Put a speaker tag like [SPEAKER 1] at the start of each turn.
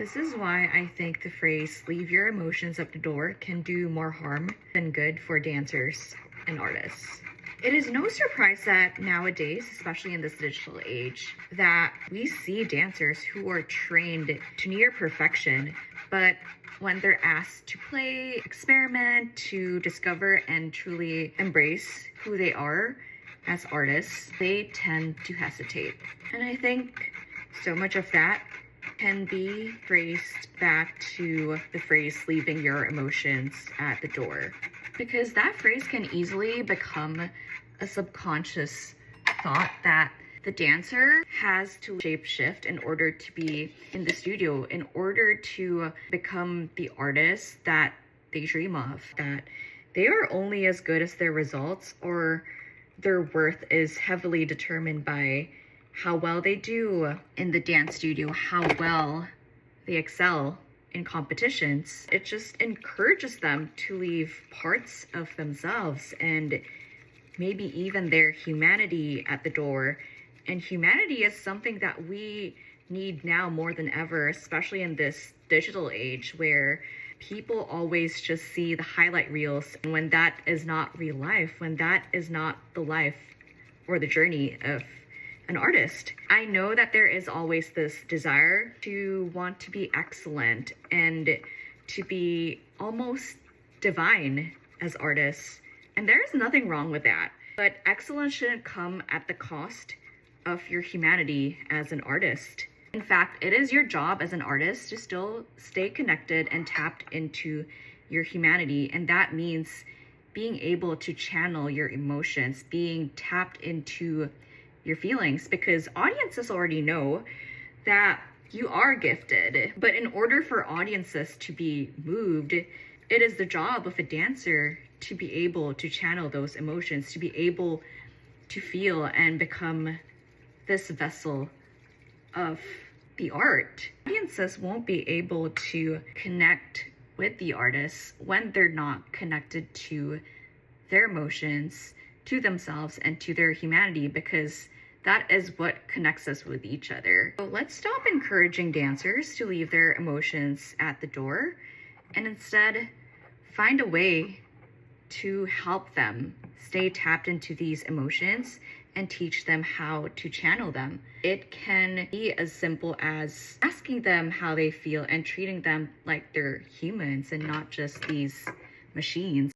[SPEAKER 1] This is why I think the phrase leave your emotions at the door can do more harm than good for dancers and artists. It is no surprise that nowadays, especially in this digital age, that we see dancers who are trained to near perfection, but when they're asked to play, experiment, to discover and truly embrace who they are as artists, they tend to hesitate. And I think so much of that can be traced back to the phrase leaving your emotions at the door. Because that phrase can easily become a subconscious thought that the dancer has to shapeshift in order to be in the studio, in order to become the artist that they dream of, that they are only as good as their results, or their worth is heavily determined by how well they do in the dance studio, how well they excel in competitions. It just encourages them to leave parts of themselves and maybe even their humanity at the door. And humanity is something that we need now more than ever, especially in this digital age where people always just see the highlight reels. And when that is not real life, when that is not the life or the journey of an artist. I know that there is always this desire to want to be excellent and to be almost divine as artists. And there is nothing wrong with that. But excellence shouldn't come at the cost of your humanity as an artist. In fact, it is your job as an artist to still stay connected and tapped into your humanity. And that means being able to channel your emotions, being tapped into your feelings, because audiences already know that you are gifted. But in order for audiences to be moved, it is the job of a dancer to be able to channel those emotions, to be able to feel and become this vessel of the art. Audiences won't be able to connect with the artists when they're not connected to their emotions, to themselves, and to their humanity, because that is what connects us with each other. So let's stop encouraging dancers to leave their emotions at the door and instead find a way to help them stay tapped into these emotions and teach them how to channel them. It can be as simple as asking them how they feel and treating them like they're humans and not just these machines.